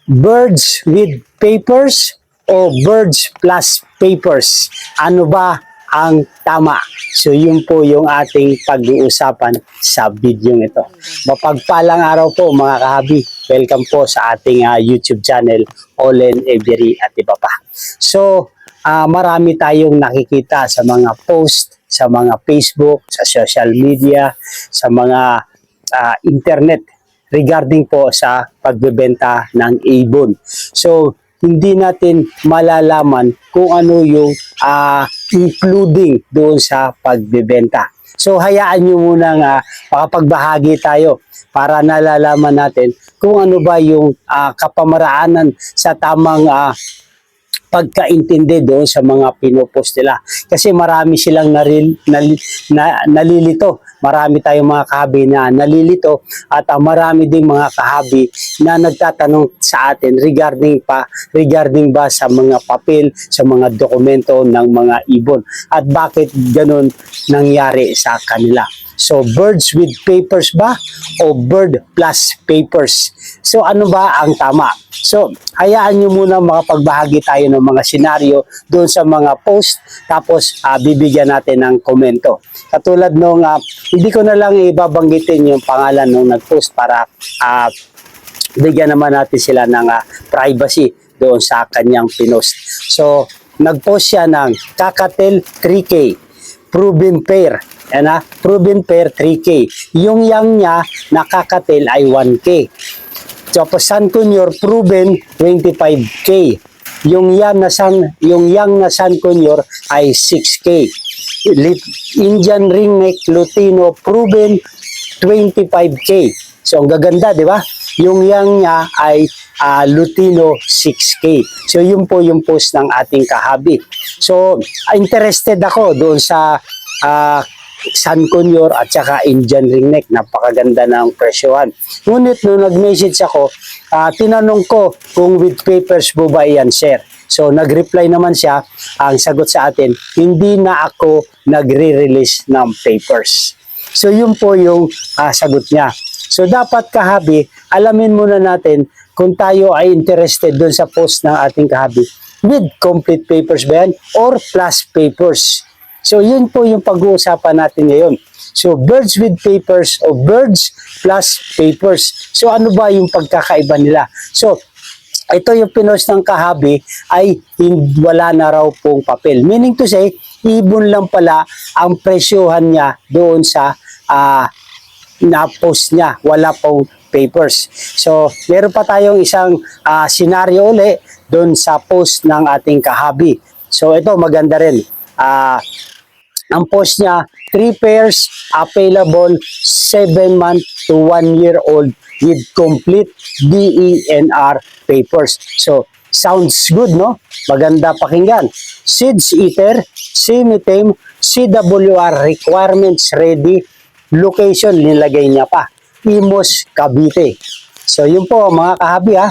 Birds with papers o birds plus papers? Ano ba ang tama? So yun po yung ating pag-uusapan sa video ito. Mapagpalang araw po mga kahabi. Welcome po sa ating YouTube channel, Olen Every at iba pa. So marami tayong nakikita sa mga post, sa mga Facebook, sa social media, sa mga internet regarding po sa pagbebenta ng ibon. So, hindi natin malalaman kung ano yung including doon sa pagbebenta. So, hayaan nyo muna makapagbahagi tayo para nalalaman natin kung ano ba yung kapamaraanan sa tamang pagkaintindi doon sa mga pinopost nila. Kasi marami silang nalilito. Marami tayong mga kahabi na nalilito at marami ding mga kahabi na nagtatanong sa atin regarding ba sa mga papel, sa mga dokumento ng mga ibon at bakit ganun nangyari sa kanila. So, birds with papers ba o bird plus papers? So, ano ba ang tama? So, hayaan nyo muna makapagbahagi tayo ng mga senaryo doon sa mga post, tapos bibigyan natin ng komento. Katulad nung, hindi ko na lang ibabanggitin yung pangalan nung nag-post para bigyan naman natin sila ng privacy doon sa kanyang pinost. So, nag-post siya ng Kakatel 3K, proven pair. Yan proven pair 3K. Yung yang niya nakakatel ay 1K. Tapos San Conyor proven 25K. Yung yang na San Conyor ay 6K. Indian ringneck Lutino proven 25K. So ang gaganda, di ba? Yung yang niya ay Lutino 6K. So yun po yung post ng ating kahabi. So interested ako doon sa San Conyor at saka Indian ringneck. Napakaganda ng presyohan. Ngunit nung nag-message ako, tinanong ko kung with papers po ba yan, sir. So nag-reply naman siya, ang sagot sa atin, hindi na ako nagre-release ng papers. So yun po yung sagot niya. So dapat kahabi, alamin muna natin kung tayo ay interested doon sa post ng ating kahabi with complete papers ba yan or plus papers. So, yun po yung pag-uusapan natin ngayon. So, birds with papers o birds plus papers. So, ano ba yung pagkakaiba nila? So, ito yung pinost ng kahabi ay wala na raw pong papel. Meaning to say, ibon lang pala ang presyohan niya doon sa na-post niya. Wala pong papers. So, meron pa tayong isang senaryo uli doon sa post ng ating kahabi. So, ito maganda rin. Ang post niya, 3 pairs available 7 month to 1 year old with complete DENR papers. So, sounds good, no? Maganda pakinggan. Seeds eater, semi-tame, CWR requirements ready, location, nilagay niya pa. Imos, Cavite. So, yun po mga kahabi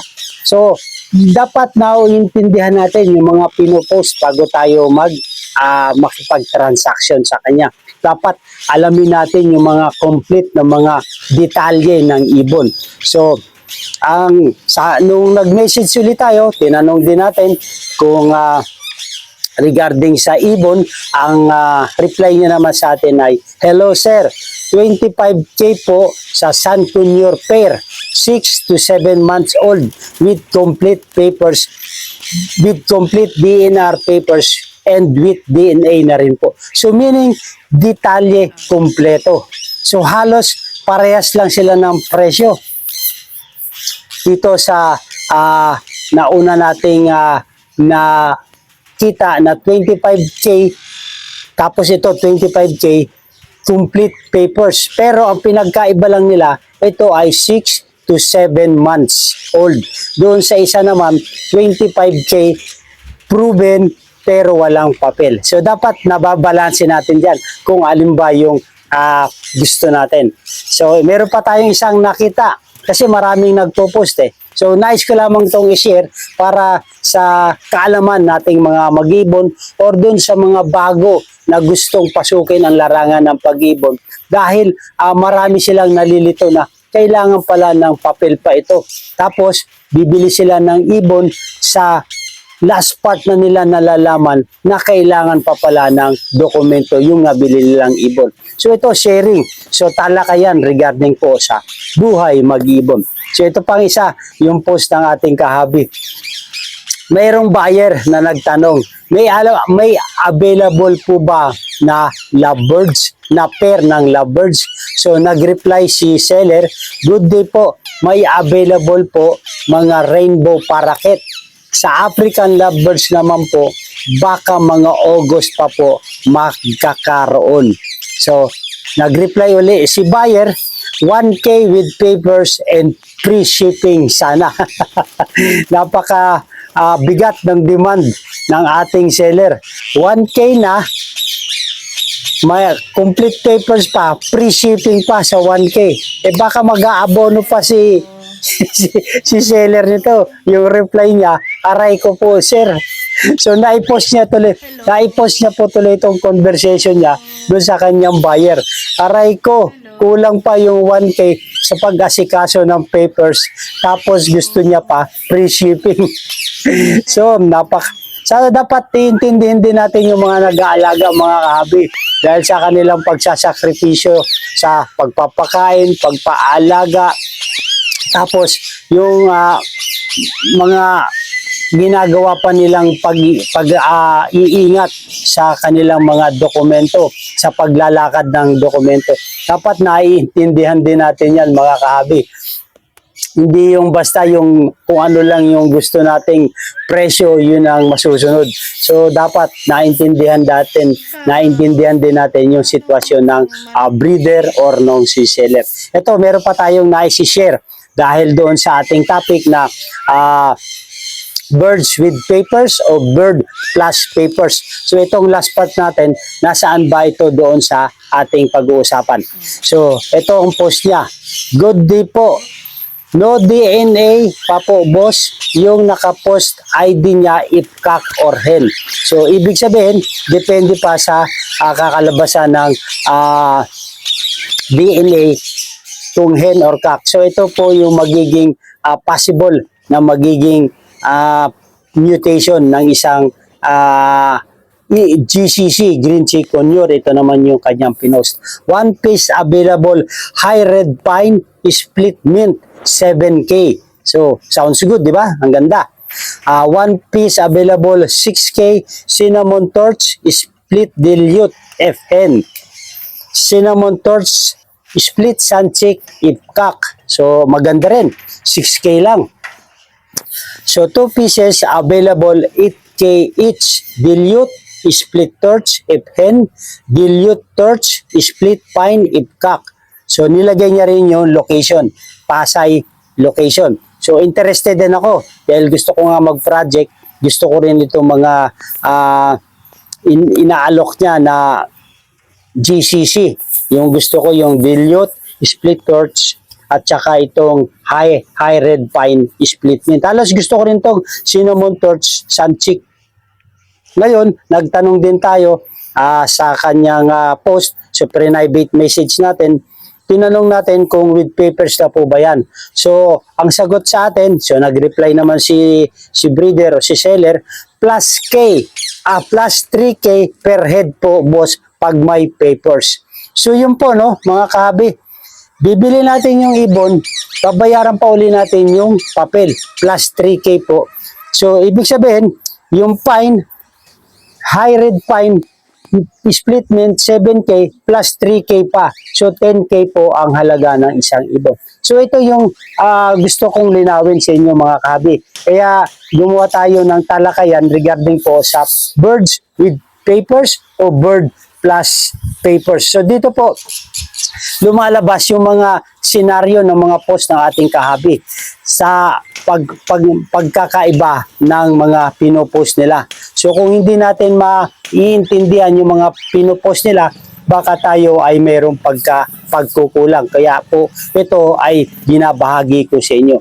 So, dapat nauintindihan natin yung mga pinopost bago tayo makipag-transaction sa kanya. Dapat alamin natin yung mga complete na mga detalye ng ibon. So, nung nag-message ulit tayo, tinanong din natin kung regarding sa ibon, ang reply niya naman sa atin ay, hello sir, 25K po sa San Conyor pair, 6 to 7 months old with complete papers, with complete DNR papers and with DNA na rin po. So meaning, detalye kompleto. So halos parehas lang sila ng presyo. Dito sa nauna nating na kita na 25K, tapos ito 25K, complete papers. Pero ang pinagkaiba lang nila, ito ay 6 to 7 months old. Doon sa isa naman, 25K, proven, pero walang papel. So, dapat nababalansin natin dyan kung alin ba yung gusto natin. So, meron pa tayong isang nakita kasi maraming nagpo-post So, nice ko lamang itong i-share para sa kaalaman nating mga mag-ibon or dun sa mga bago na gustong pasukin ang larangan ng pag-ibon. Dahil marami silang nalilito na kailangan pala ng papel pa ito. Tapos, bibili sila ng ibon sa last part na nila nalalaman na kailangan pa pala ng dokumento yung nabili nilang ibon. So ito sharing. So talakayan regarding po sa buhay mag-ibon. So ito pang isa, yung post ng ating kahabi. Mayroong buyer na nagtanong, may available po ba na lovebirds, na pair ng lovebirds? So nag-reply si seller, good day po, may available po mga rainbow parakeet. Sa African lovebirds naman po, baka mga August pa po magkakaroon. So nag-reply uli si buyer, 1K with papers and free shipping sana. Napaka bigat ng demand ng ating seller. 1K na, may complete papers pa, free shipping pa sa 1K. Eh baka mag-aabono pa si seller nito. Yung reply niya, aray ko po sir. So naipost niya po tuloy itong conversation niya doon sa kanyang buyer. Aray ko, kulang pa yung 1K sa pag-asikaso ng papers. Tapos gusto niya pa free shipping. So dapat iintindihin din natin yung mga nag-aalaga, mga kahabi, dahil sa kanilang pagsasakripisyo sa pagpapakain, pagpaalaga. Tapos yung mga ginagawa pa nilang pag-iingat sa kanilang mga dokumento, sa paglalakad ng dokumento. Dapat naiintindihan din natin yan, mga kahabi. Hindi yung basta yung kung ano lang yung gusto nating presyo, yun ang masusunod. So dapat naintindihan din natin yung sitwasyon ng breeder or ng seller. Ito, meron pa tayong nai-share dahil doon sa ating topic na birds with papers o bird plus papers. So itong last part natin, nasaan ba ito doon sa ating pag-uusapan? So ito ang post niya. Good day po. No DNA pa po boss, yung nakapost ID niya if cock or hen. So ibig sabihin, depende pa sa kakalabasan ng DNA kung hen or cock. So ito po yung magiging possible na magiging mutation ng isang GCC, Green Cheek Conure. Ito naman yung kanyang pinost. One piece available, high red pine, split mint, 7K. So, sounds good, di ba? Ang ganda. One piece available, 6K, cinnamon torch, split dilute, FN. Cinnamon torch, split sunchick, ipcock. So, maganda rin. 6K lang. So, 2 pieces available, 8K each. Dilute, split torch, FN. Dilute torch, split pine, ipcock. So, nilagay niya rin yung location. Pasay location. So, interested din ako. Dahil gusto ko nga mag-project. Gusto ko rin itong mga inaalok niya na GCC. Yung gusto ko yung dilute, split torch, at saka itong high red pine split mint. Halos gusto ko rin itong cinnamon torch sunchick. Ngayon, nagtanong din tayo sa kanyang post, so private message natin, tinanong natin kung with papers na po ba yan. So, ang sagot sa atin, so nag-reply naman si breeder o si seller, plus 3K per head po boss pag may papers. So, yun po no, mga kahabi. Bibili natin yung ibon, babayaran pa uli natin yung papel, plus 3K po. So, ibig sabihin, yung pine, high red pine, split mint 7K plus 3K pa. So 10K po ang halaga ng isang ibon. So ito yung gusto kong linawin sa inyo, mga kahabi. Kaya gumawa tayo ng talakayan regarding po sa birds with papers o bird plus papers. So dito po lumalabas yung mga senaryo ng mga post ng ating kahabi sa pagkakaiba ng mga pinopost nila. So kung hindi natin maiintindihan yung mga pinopost nila, baka tayo ay mayroong pagkukulang. Kaya po ito ay binabahagi ko sa inyo.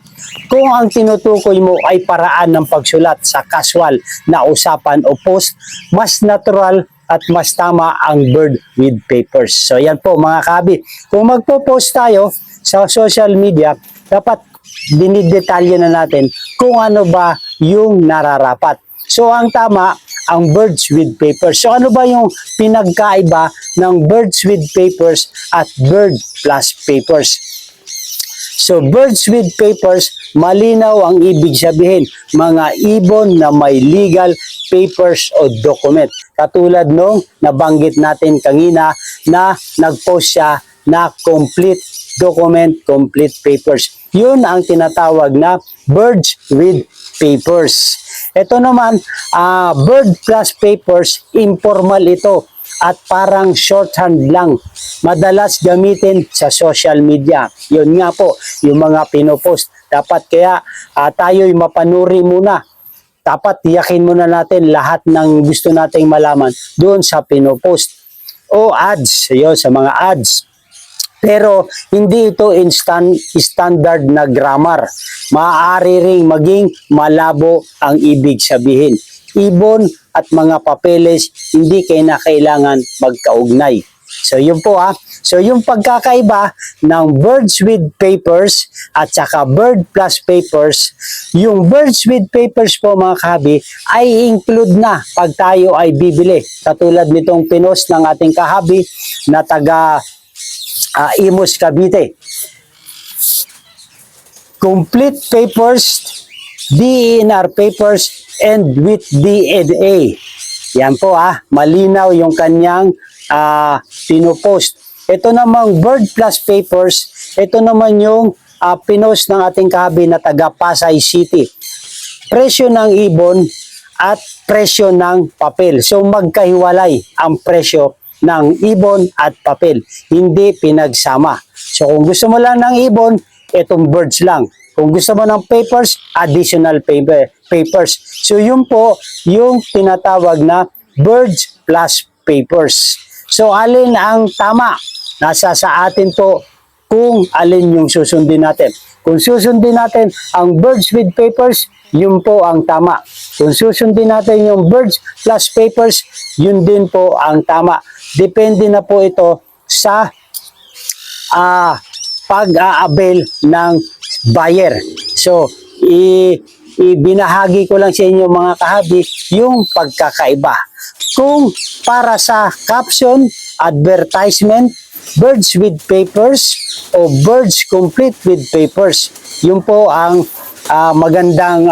Kung ang tinutukoy mo ay paraan ng pagsulat sa casual na usapan o post, mas natural at mas tama ang bird with papers. So yan po mga kabi. Kung magpo-post tayo sa social media, dapat dinidetalye na natin kung ano ba yung nararapat. So ang tama, ang birds with papers. So ano ba yung pinagkaiba ng birds with papers at bird plus papers? So birds with papers, malinaw ang ibig sabihin, mga ibon na may legal papers o document. Katulad nung nabanggit natin kanina na nag-post siya na complete document, complete papers. Yun ang tinatawag na birds with papers. Ito naman, bird plus papers, informal ito at parang shorthand lang. Madalas gamitin sa social media. Yun nga po, yung mga pinopost. Dapat kaya tayo'y mapanuri muna. Dapat tiyakin muna natin lahat ng gusto nating malaman doon sa pinopost. O ads, yun, sa mga ads. Pero hindi ito standard na grammar. Maaari ring maging malabo ang ibig sabihin. Ibon at mga papeles, hindi kailangan magkaugnay. So yun po So yung pagkakaiba ng birds with papers at saka bird plus papers, yung birds with papers po mga kahabi ay include na pag tayo ay bibili. Katulad nitong pinost ng ating kahabi na taga Imus, Cavite. Complete papers, DENR papers, and with DNA. Yan po malinaw yung kanyang pinopost. Ito namang bird plus papers, ito naman yung pinost ng ating kahabi na taga Pasay City. Presyo ng ibon at presyo ng papel. So magkahiwalay ang presyo ng ibon at papel. Hindi pinagsama. So kung gusto mo lang ng ibon, itong birds lang. Kung gusto mo ng papers, additional papers. So yun po yung tinatawag na birds plus papers. So alin ang tama? Nasa sa atin po kung alin yung susundin natin. Kung susundin natin ang birds with papers, yun po ang tama. Kung susundin natin yung birds plus papers, yun din po ang tama. Depende na po ito sa pag-a-avail ng buyer. So, ibinahagi ko lang sa inyo mga kahabi yung pagkakaiba. Kung para sa caption, advertisement, birds with papers o birds complete with papers, yun po ang magandang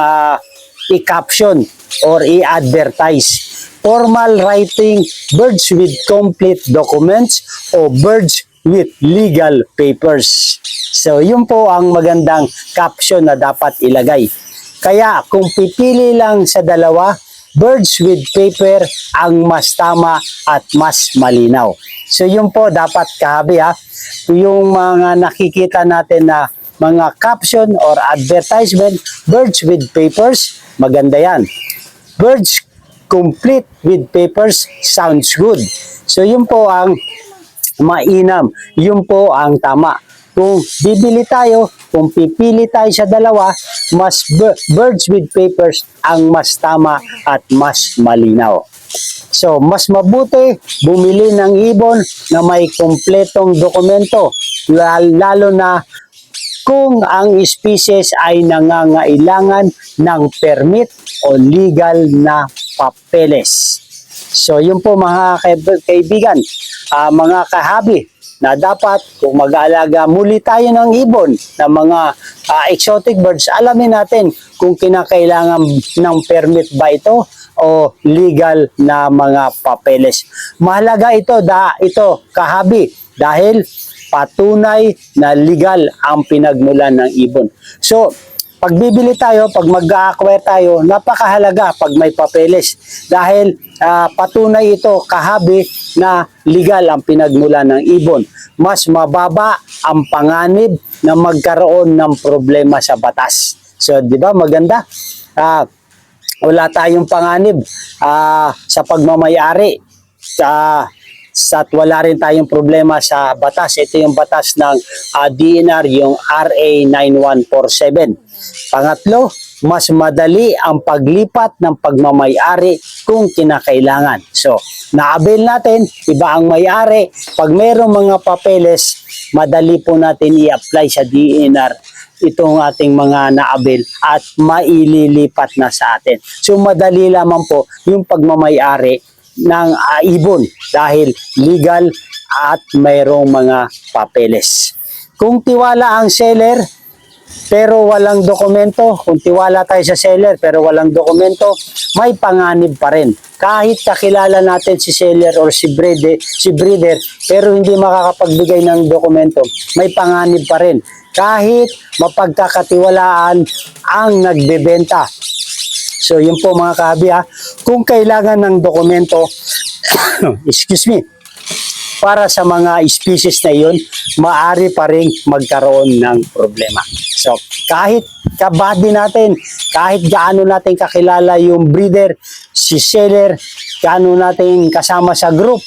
i-caption or i-advertise. Formal writing, birds with complete documents o birds with legal papers. So, yun po ang magandang caption na dapat ilagay. Kaya, kung pipili lang sa dalawa, birds with paper ang mas tama at mas malinaw. So, yun po dapat kahabi yung mga nakikita natin na mga caption or advertisement, birds with papers, maganda yan. Birds complete with papers sounds good. So yun po ang mainam. Yun po ang tama. Kung bibili tayo, kung pipili tayo sa dalawa, mas birds with papers ang mas tama at mas malinaw. So, mas mabuti bumili ng ibon na may kompletong dokumento, lalo na kung ang species ay nangangailangan ng permit o legal na papeles. So yun po mga kaibigan, mga kahabi, na dapat kung mag-aalaga muli tayo ng ibon na mga exotic birds, alamin natin kung kinakailangan ng permit ba ito o legal na mga papeles. Mahalaga ito, kahabi, dahil patunay na legal ang pinagmulan ng ibon. So, pag bibili tayo, pag mag-acquire tayo, napakahalaga pag may papeles dahil patunay ito kahabi na legal ang pinagmulan ng ibon. Mas mababa ang panganib na magkaroon ng problema sa batas. So, di ba maganda? Wala tayong panganib sa pagmamayari. At wala rin tayong problema sa batas. Ito yung batas ng DENR, yung RA 9147. Pangatlo, mas madali ang paglipat ng pagmamayari kung kinakailangan. So, na-avail natin, iba ang may-ari. Pag mayroong mga papeles, madali po natin i-apply sa DENR itong ating mga na-avail at maililipat na sa atin. So, madali lamang po yung pagmamay-ari ng ibon dahil legal at mayroong mga papeles. Kung tiwala ang seller pero walang dokumento, kung tiwala tayo sa seller pero walang dokumento, may panganib pa rin. Kahit kakilala natin si seller or si breeder pero hindi makakapagbigay ng dokumento, may panganib pa rin. Kahit mapagkakatiwalaan ang nagbebenta. So yun po mga kahabi ha. Kung kailangan ng dokumento, excuse me, para sa mga species na yun, maaari pa rin magkaroon ng problema. So, kahit kabady natin, kahit gaano natin kakilala yung breeder, si seller, gaano natin kasama sa group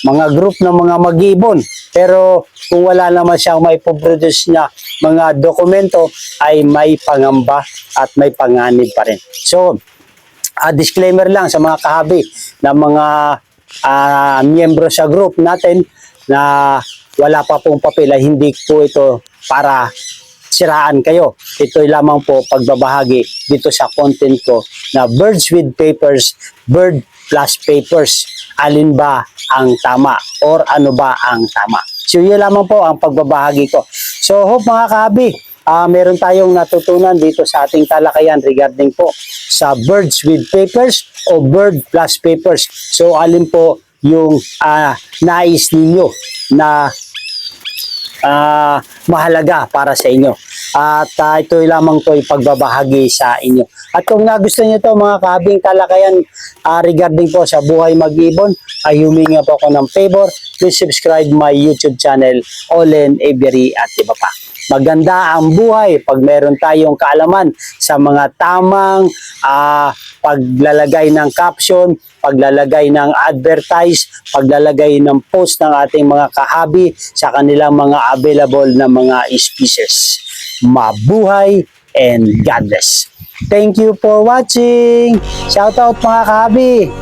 ng mga mag-ibon, pero kung wala naman siyang may produce niya mga dokumento, ay may pangamba at may panganib pa rin. So, disclaimer lang sa mga kahabi na mga miyembro sa group natin na wala pa pong papel, ay hindi po ito para siraan kayo. Ito lamang po pagbabahagi dito sa content ko na birds with papers, bird plus papers. Alin ba ang tama or ano ba ang tama? So yun lamang po ang pagbabahagi ko. So hope mga kahabi, meron tayong natutunan dito sa ating talakayan regarding po sa birds with papers o bird plus papers. So alin po yung nais ninyo na mahalaga para sa inyo. At ito lamang to ipagbabahagi sa inyo. At kung nagustuhan nyo to mga kahabing talakayan regarding po sa buhay mag-ibon, ay humingi po ako ng favor. Please subscribe my YouTube channel, Olen Avery at iba pa. Maganda ang buhay pag meron tayong kaalaman sa mga tamang paglalagay ng caption, paglalagay ng advertise, paglalagay ng post ng ating mga kahabi sa kanilang mga available na mga species. Mabuhay and God bless. Thank you for watching. Shout out mga kahabi.